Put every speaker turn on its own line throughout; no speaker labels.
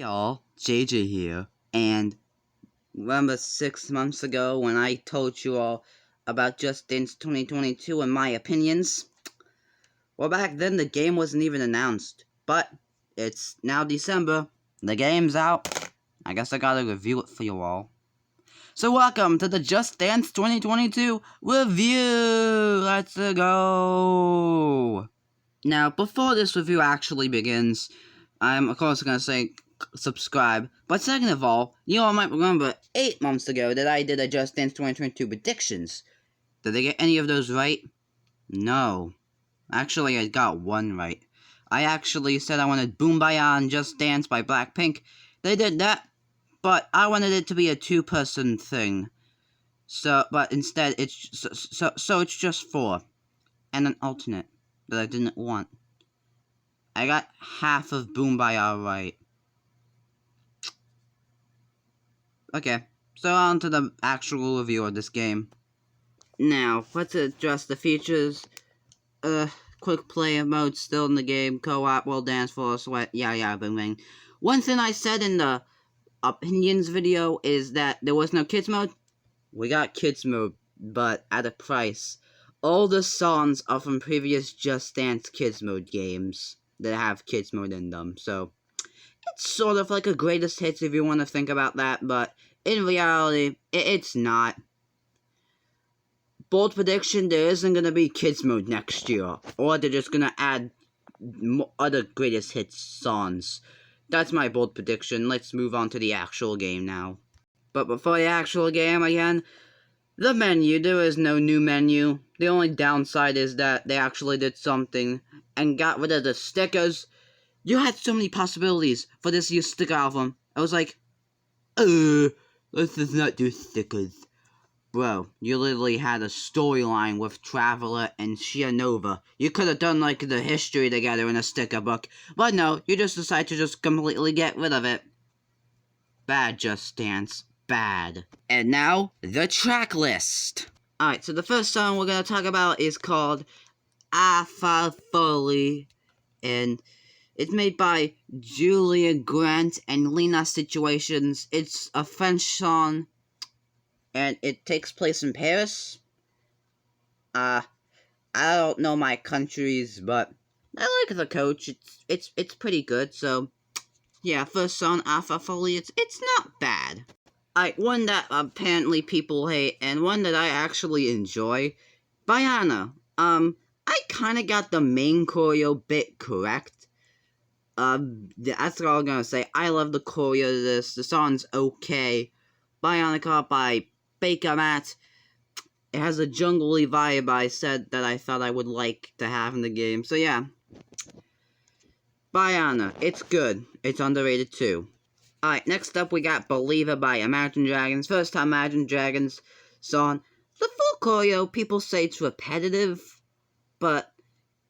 y'all, JJ here, and remember 6 months ago when I told you all about Just Dance 2022 and my opinions? Well, back then the game wasn't even announced, but it's now December, the game's out, I guess I gotta review it for you all. So welcome to the Just Dance 2022 review! Let's go! Now, before this review actually begins, I'm of course gonna say subscribe, but second of all, you all might remember 8 months ago that I did a Just Dance 2022 predictions. Did I get any of those right? No. Actually, I got one right. I actually said I wanted Boom Baya and Just Dance by Blackpink. They did that, but I wanted it to be a 2-person thing. But instead, it's it's just 4. And an alternate that I didn't want. I got half of Boom Baya right. Okay, so on to the actual review of this game. Now, let's address the features. Quick player mode still in the game, co-op, world dance floor, sweat, yeah, bing bang. One thing I said in the opinions video is that there was no kids mode. We got kids mode, but at a price. All the songs are from previous Just Dance kids mode games that have kids mode in them, so it's sort of like a greatest hits if you want to think about that, but in reality, it's not. Bold prediction, there isn't going to be kids mode next year, or they're just going to add other greatest hits songs. That's my bold prediction. Let's move on to the actual game now. But before the actual game again, the menu, there is no new menu. The only downside is that they actually did something and got rid of the stickers. You had so many possibilities for this year's sticker album. I was like, let's just not do stickers. Bro, you literally had a storyline with Traveler and Shianova. You could have done, like, the history together in a sticker book. But no, you just decided to just completely get rid of it. Bad Just Dance. Bad. And now, the track list. Alright, so the first song we're gonna talk about is called Alpha Foley. And it's made by Julia Grant and Lena Situations. It's a French song, and it takes place in Paris. I don't know my countries, but I like the coach. It's pretty good. So yeah, first song Alpha Foley. It's not bad. One that apparently people hate, and one that I actually enjoy. Bayana. I kind of got the main choreo bit correct. That's all I'm gonna say. I love the choreo of this. The song's okay. Bionica by Baker Matt. It has a jungly vibe I said that I thought I would like to have in the game. So yeah. Bayana. It's good. It's underrated too. Alright, next up we got Believer by Imagine Dragons. First time Imagine Dragons song. The full choreo, people say it's repetitive, but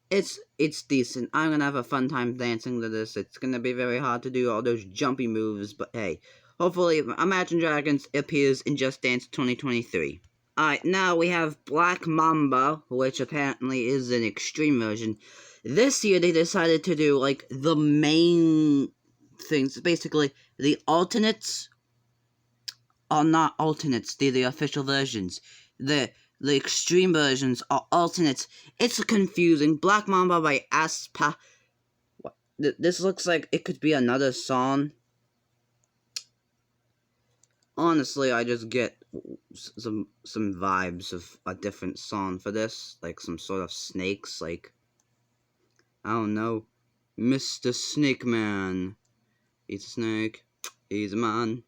it's decent. I'm gonna have a fun time dancing to this. It's gonna be very hard to do all those jumpy moves, but hey. Hopefully, Imagine Dragons appears in Just Dance 2023. Alright, now we have Black Mamba, which apparently is an extreme version. This year they decided to do, like, the main things. Basically, the alternates are not alternates. They're the official versions. The extreme versions are alternates. It's confusing. Black Mamba by Aspa. This looks like it could be another song. Honestly, I just get some vibes of a different song for this. Like some sort of snakes, like, I don't know, Mr. Snake Man. He's a snake. He's a man.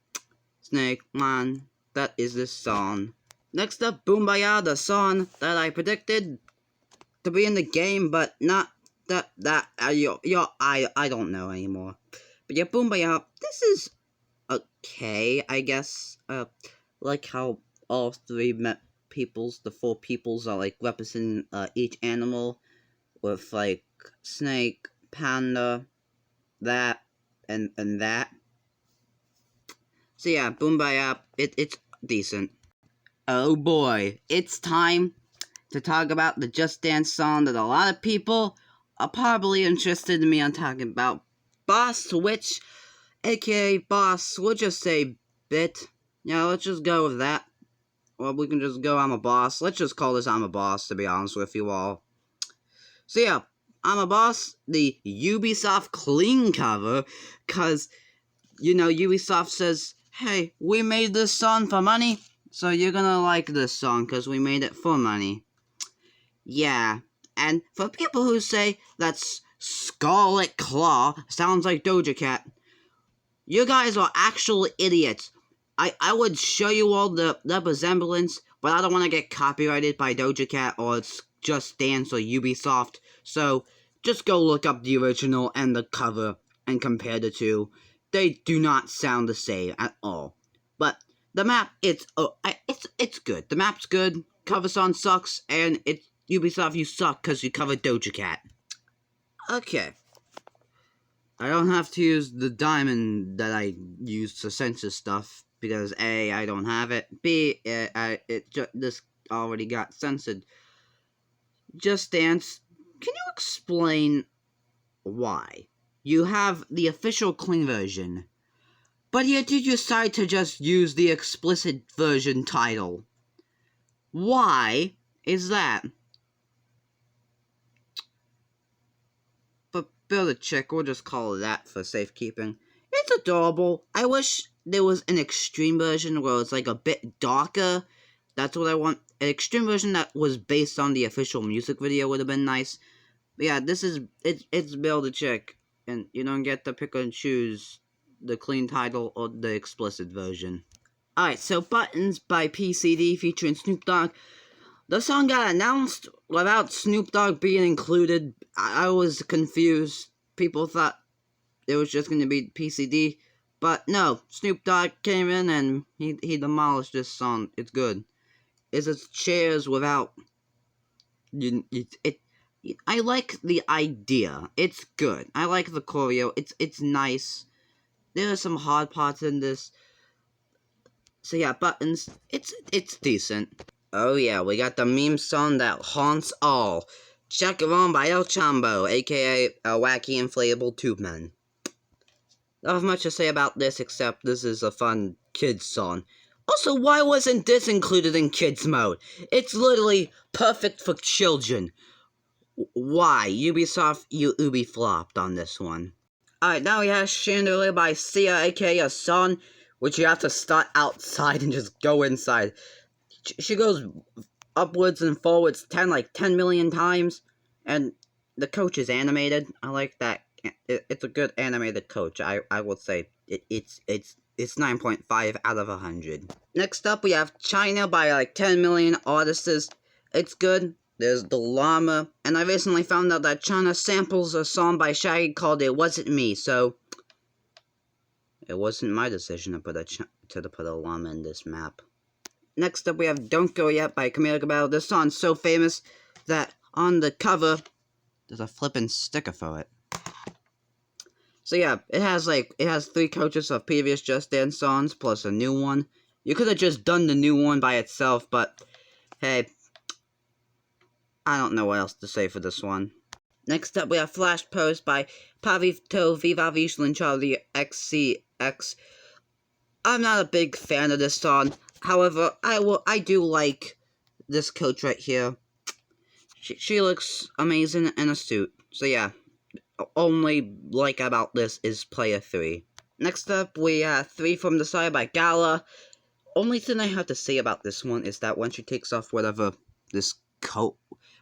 Snake Man. That is this song. Next up, Boom Baya, the song that I predicted to be in the game, but not I don't know anymore. But yeah, Boom Baya, this is okay, I guess. Like how all the 4 peoples are, like, representing, each animal, with, like, snake, panda, that, and that. So yeah, Boom Baya, it's decent. Oh boy, it's time to talk about the Just Dance song that a lot of people are probably interested in me on talking about, Boss Switch. aka boss, we'll just say bit. Yeah, let's just go with that. Or we can just go I'm a boss. Let's just call this I'm a boss, to be honest with you all. So yeah, I'm a boss, the Ubisoft clean cover, cause, you know, Ubisoft says, hey, we made this song for money, so you're gonna like this song, cause we made it for money. Yeah, and for people who say that's Scarlet Claw sounds like Doja Cat, you guys are actual idiots. I would show you all the resemblance, but I don't want to get copyrighted by Doja Cat or it's Just Dance or Ubisoft. So just go look up the original and the cover and compare the two. They do not sound the same at all. But the map, it's good. The map's good. Cover song sucks, and it's Ubisoft. You suck because you covered Doja Cat. Okay. I don't have to use the diamond that I used to censor stuff, because A, I don't have it, B, this already got censored. Just Dance, can you explain why? You have the official clean version, but yet you decide to just use the explicit version title. Why is that? But Build a Chick, we'll just call it that for safekeeping. It's adorable. I wish there was an extreme version where it's like a bit darker. That's what I want. An extreme version that was based on the official music video would have been nice. But yeah, it's Build a Chick, and you don't get to pick and choose the clean title or the explicit version. Alright, so Buttons by PCD featuring Snoop Dogg. The song got announced without Snoop Dogg being included. I was confused. People thought it was just going to be PCD. But no, Snoop Dogg came in and he demolished this song. It's good. It's chairs without... I like the idea. It's good. I like the choreo. It's nice. There are some hard parts in this. So yeah, Buttons. It's decent. Oh yeah, we got the meme song that haunts all. Check It On by El Chambo, aka a wacky inflatable tube man. Not have much to say about this except this is a fun kids song. Also, why wasn't this included in kids mode? It's literally perfect for children. Why? Ubisoft, you Ubi flopped on this one. Alright, now we have Chandelier by Sia, aka a song which you have to start outside and just go inside. She goes upwards and forwards 10 million times, and the coach is animated. I like that. It's a good animated coach. I would say it's 9.5 out of 100. Next up, we have China by 10 million artists. It's good. There's the llama, and I recently found out that China samples a song by Shaggy called "It Wasn't Me," so it wasn't my decision to put a llama in this map. Next up, we have Don't Go Yet by Camila Cabello. This song's so famous that on the cover, there's a flippin' sticker for it. So yeah, it has 3 coaches of previous Just Dance songs, plus a new one. You could have just done the new one by itself, but hey, I don't know what else to say for this one. Next up, we have Flash Post by Pavito Viva Vishlan Charlie XCX. I'm not a big fan of this song. However, I do like this coach right here. She looks amazing in a suit. So yeah, only like about this is player 3. Next up, we have 3 from the Side by Gala. Only thing I have to say about this one is that when she takes off whatever this coat,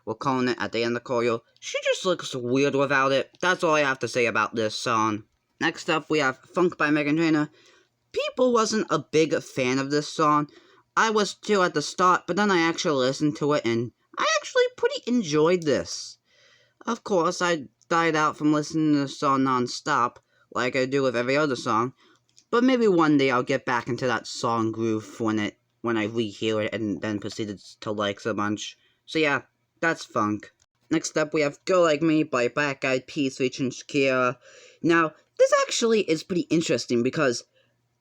we're calling it at the end of the choreo, she just looks weird without it. That's all I have to say about this song. Next up, we have Funk by Meghan Trainor. People wasn't a big fan of this song. I was too at the start, but then I actually listened to it, and I actually pretty enjoyed this. Of course, I died out from listening to the song non-stop, like I do with every other song, but maybe one day I'll get back into that song groove when I rehear it and then proceeded to like it a bunch. So yeah, that's Funk. Next up, we have Go Like Me by Black Eyed Peas featuring Shakira. Now, this actually is pretty interesting because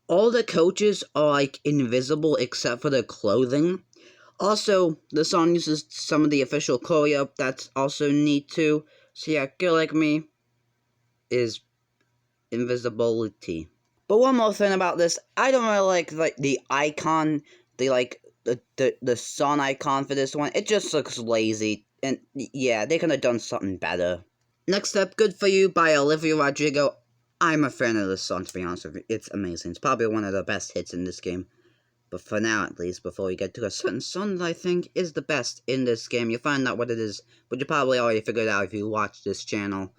all the coaches are invisible except for their clothing. Also, the song uses some of the official choreo. That's also neat too. So yeah, Girl Like Me is invisibility. But one more thing about this, I don't really like the icon, the sun icon for this one. It just looks lazy, and yeah, they could have done something better. Next up, Good For You by Olivia Rodrigo. I'm a fan of this song, to be honest with you. It's amazing. It's probably one of the best hits in this game. But for now, at least, before we get to a certain song that I think is the best in this game, you'll find out what it is, but you probably already figured out if you watch this channel.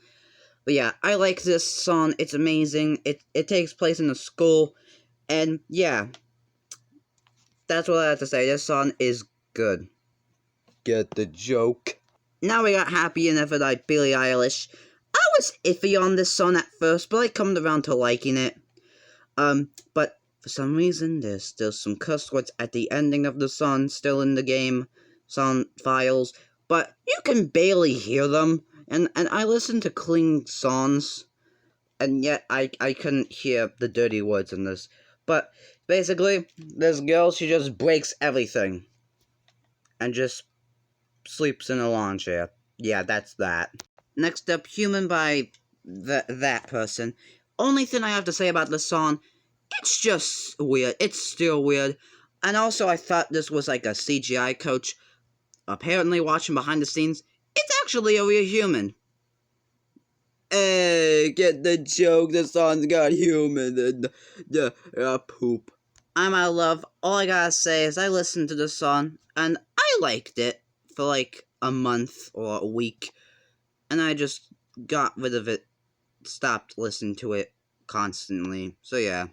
But yeah, I like this song. It's amazing. It takes place in a school, and yeah, that's what I have to say. This song is good. Get the joke? Now we got Happy and Ever by Billie Eilish. I was iffy on this song at first, but I come around to liking it. But for some reason, there's still some cuss words at the ending of the song, still in the game song files, but you can barely hear them. And I listen to clean songs, and yet I couldn't hear the dirty words in this. But basically, this girl, she just breaks everything, and just sleeps in a lawn chair. Yeah, that's that. Next up, Human by that person. Only thing I have to say about this song, it's just weird. It's still weird. And also, I thought this was like a CGI coach. Apparently, watching behind the scenes, it's actually a real human. Hey, get the joke. The song's got human and poop. I'm out of love. All I gotta say is I listened to the song, and I liked it for like a month or a week. And I just got rid of it. Stopped listening to it constantly. So yeah.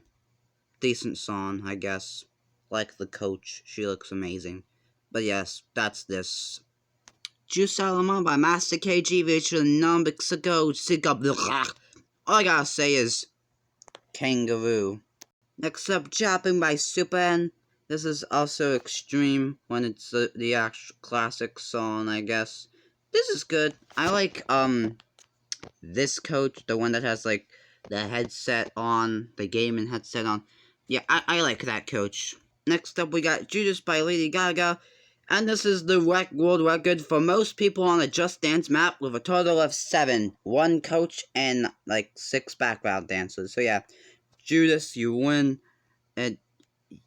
Decent song, I guess. Like the coach, she looks amazing. But yes, that's this. Juice Salomon by Master KG, featuring Numbixago, All I gotta say is Kangaroo. Next up, Chopping by Super N. This is also extreme when it's the actual classic song, I guess. This is good. I like, this coach, the one that has, like, the headset on, the gaming headset on. Yeah, I like that coach. Next up, we got Judas by Lady Gaga. And this is the world record for most people on a Just Dance map with a total of 7. 1 coach and, like, 6 background dancers. So yeah, Judas, you win. And,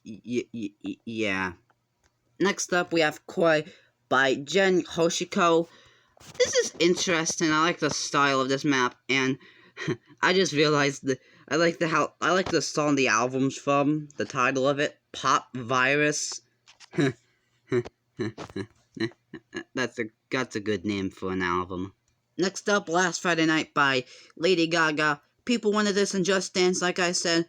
yeah. Next up, we have Koi by Jen Hoshiko. This is interesting. I like the style of this map, and I just realized that I like the song the album's from, the title of it, Pop Virus. That's a good name for an album. Next up, Last Friday Night by Lady Gaga. People wanted this in Just Dance, like I said, and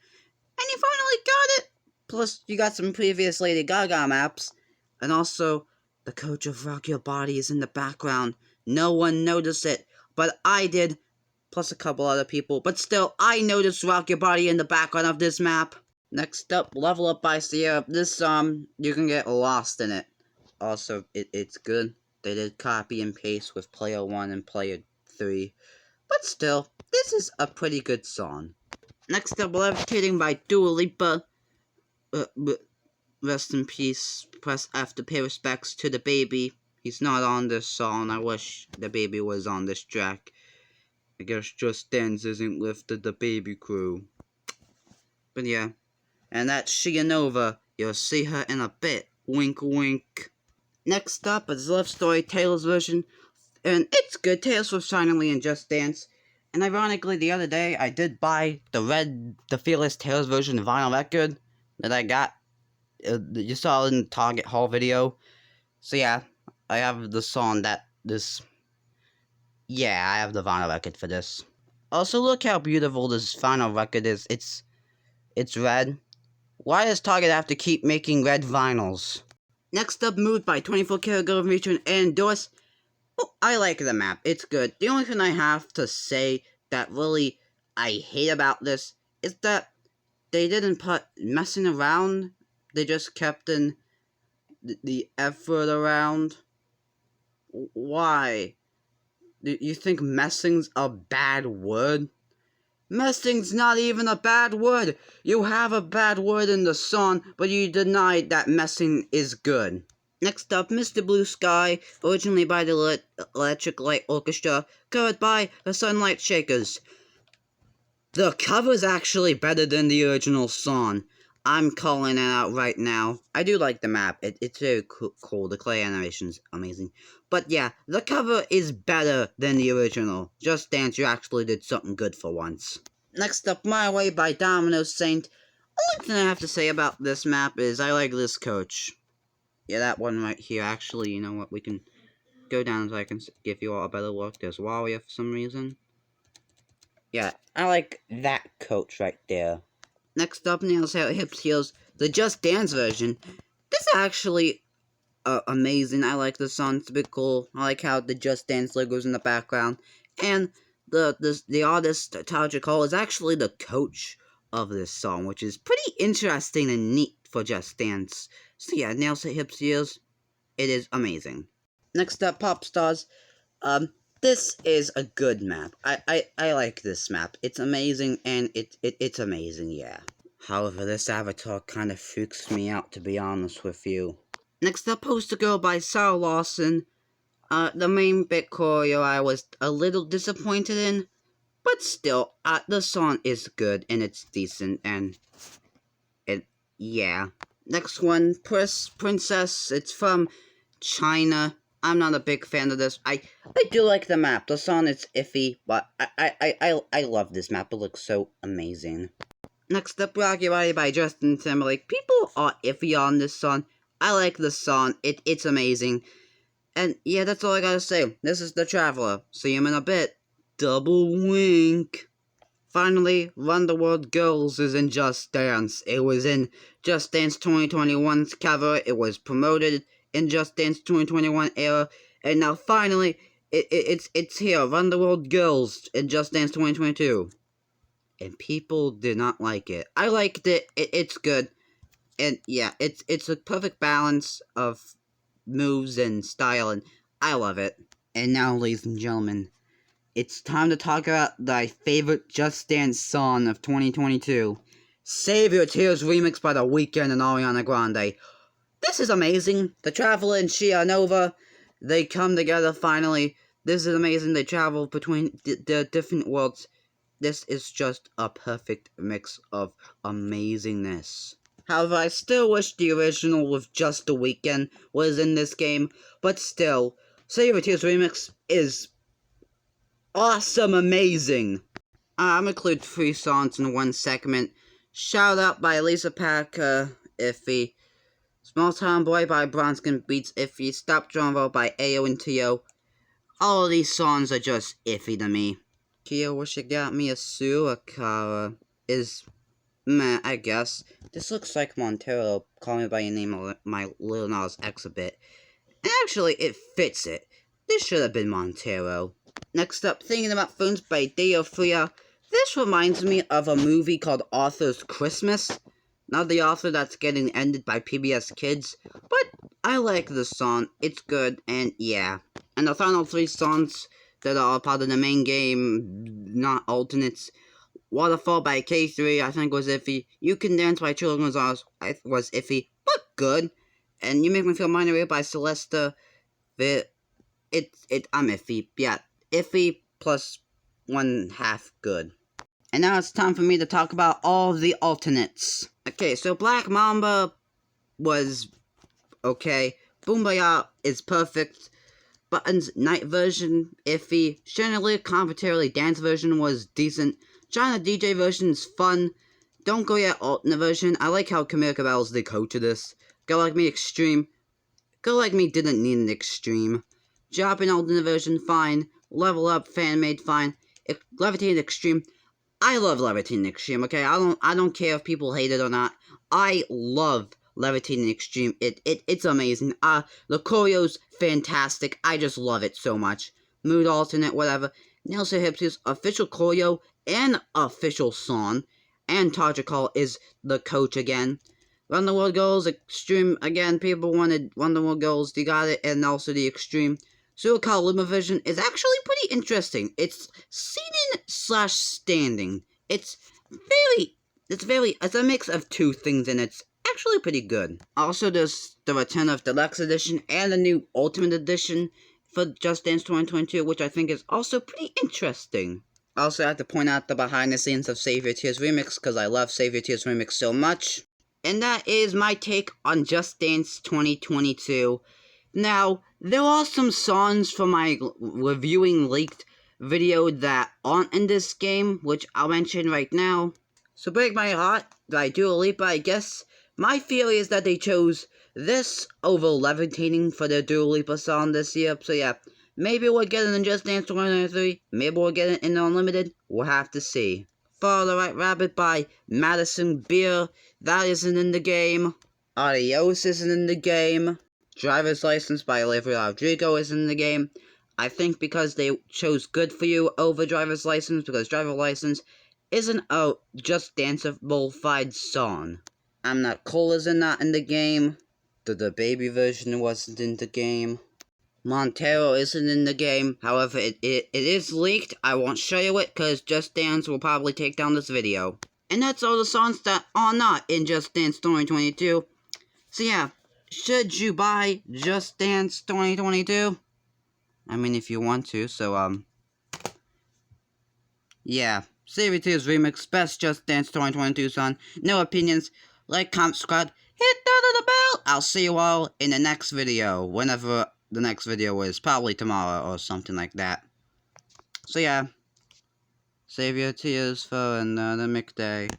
you finally got it. Plus, you got some previous Lady Gaga maps, and also the coach of Rock Your Body is in the background. No one noticed it, but I did, plus a couple other people. But still, I noticed Rock Your Body in the background of this map. Next up, Level Up by Sierra. This you can get lost in it. Also, it's good. They did copy and paste with Player 1 and Player 3. But still, this is a pretty good song. Next up, Levitating by Dua Lipa. Rest in peace. Press F to pay respects to the baby. He's not on this song. I wish the baby was on this track. I guess Just Dance isn't lifted the baby crew. But yeah. And that's Shianova. You'll see her in a bit. Wink wink. Next up is Love Story, Taylor's version. And it's good. Taylor Swift's finally in Just Dance. And ironically, the other day, I did buy the Fearless Taylor's version vinyl record that I got. You saw it in the Target haul video. So yeah, I have the song yeah, I have the vinyl record for this. Also, look how beautiful this vinyl record is. It's red. Why does Target have to keep making red vinyls? Next up, Mood by 24 Karat Girl featuring and Doris. Oh, I like the map. It's good. The only thing I have to say that really I hate about this is that they didn't put messing around. They just kept in the effort around. Why? Do you think messing's a bad word? Messing's not even a bad word. You have a bad word in the song, but you denied that messing is good. Next up, Mr. Blue Sky, originally by the Electric Light Orchestra, covered by the Sunlight Shakers. The cover's actually better than the original song. I'm calling it out right now. I do like the map. It's very cool. The clay animation's amazing. But yeah, the cover is better than the original. Just Dance, you actually did something good for once. Next up, My Way by Domino Saint. Only thing I have to say about this map is I like this coach. Yeah, that one right here. Actually, you know what? We can go down so I can give you all a better look. There's Warrior for some reason. Yeah, I like that coach right there. Next up, Nails, Hair, Hips, Heels, the Just Dance version. This is actually amazing. I like the song. It's a bit cool. I like how the Just Dance logo's in the background. And the artist, Tajik Hall, is actually the coach of this song, which is pretty interesting and neat for Just Dance. So yeah, Nails, Hair, Hips, Heels, it is amazing. Next up, Pop Stars. This is a good map. I like this map. It's amazing, and it's amazing, yeah. However, this avatar kind of freaks me out, to be honest with you. Next up, Poster Girl by Sarah Lawson. The main bit choreo I was a little disappointed in, but still, the song is good, and it's decent, and yeah. Next one, Princess. It's from China. I'm not a big fan of this. I do like the map. The song is iffy, but I love this map. It looks so amazing. Next up, Rocky Roddy by Justin Timberlake. People are iffy on this song. I like the song. It's amazing. And yeah, that's all I gotta say. This is The Traveler. See him in a bit. Double wink. Finally, Run the World Girls is in Just Dance. It was in Just Dance 2021's cover. It was promoted in Just Dance 2021 era, and now finally, it's here. Run the World Girls in Just Dance 2022. And people did not like it. I liked it. It's good. And yeah, it's a perfect balance of moves and style, and I love it. And now, ladies and gentlemen, it's time to talk about my favorite Just Dance song of 2022. Save Your Tears remix by The Weeknd and Ariana Grande. This is amazing. The Traveler and Shia Nova, they come together finally. This is amazing. They travel between the different worlds. This is just a perfect mix of amazingness. However, I still wish the original with just The Weeknd was in this game, but still, Save Your Tears remix is awesome, amazing. I'm gonna include 3 songs in one segment. Shout Out by Lisa Packer, iffy. Small Town Boy by Bronskin Beats, iffy. Stop Drum Roll by Ayo and Tio. All of these songs are just iffy to me. Kia Wish You Got Me a Suakara is meh, I guess. This looks like Montero, Call Me By Your Name, my Lil Nas X a bit. And actually, it fits it. This should have been Montero. Next up, Thinking About Phones by Deo Fria. This reminds me of a movie called Arthur's Christmas. Not the author that's getting ended by PBS Kids, but I like this song. It's good, and yeah. And the final 3 songs that are part of the main game, not alternates. Waterfall by K3, I think was iffy. You Can Dance by Children was iffy, but good. And You Make Me Feel Minor by Celesta. I'm iffy. Yeah, iffy plus 1/2 good. And now it's time for me to talk about all the alternates. Okay, so Black Mamba was okay. Boombaya is perfect. Button's night version, iffy. Chandelier Complementary Dance version was decent. China DJ version is fun. Don't Go Yet alternate version. I like how Camille Cabello is the coach of this. Go Like Me Extreme. Go Like Me didn't need an extreme. Dropping alternate version, fine. Level Up fan made, fine. Levitating Extreme. I love Levitating Extreme, okay? I don't care if people hate it or not. I love Levitating Extreme. It's amazing. The choreo's fantastic. I just love it so much. Mood alternate, whatever. Nelson Hipsy's official choreo and official song. And Tajikal is the coach again. Run the World Girls, Extreme, again, people wanted Run the World Girls, you got it, and also the Extreme. Suakal Luma Vision is actually pretty interesting. It's seating/standing. It's a mix of 2 things, and it's actually pretty good. Also, there's the return of Deluxe Edition and the new Ultimate Edition for Just Dance 2022, which I think is also pretty interesting. I also have to point out the behind the scenes of Save Your Tears Remix, because I love Save Your Tears Remix so much. And that is my take on Just Dance 2022. Now, there are some songs from my reviewing leaked video that aren't in this game, which I'll mention right now. So Break My Heart by Dua Lipa, I guess my theory is that they chose this over Levitating for their Dua Lipa song this year. So yeah, maybe we'll get it in Just Dance 2023, maybe we'll get it in Unlimited, we'll have to see. Follow the Right Rabbit by Madison Beer, that isn't in the game. Adios isn't in the game. Driver's License by Olivia Rodrigo is in the game. I think because they chose Good For You over Driver's License, because Driver's License isn't a Just Danceable-fied song. I'm Not Cool isn't not in the game. The baby version wasn't in the game. Montero isn't in the game. However, it is leaked. I won't show you it because Just Dance will probably take down this video. And that's all the songs that are not in Just Dance 2022. So yeah, should you buy Just Dance 2022? I mean, if you want to, so, yeah. Save Your Tears Remix, best Just Dance 2022 song. No opinions. Like, comment, subscribe, hit the bell. I'll see you all in the next video, whenever the next video is. Probably tomorrow or something like that. So yeah, save your tears for another McDay.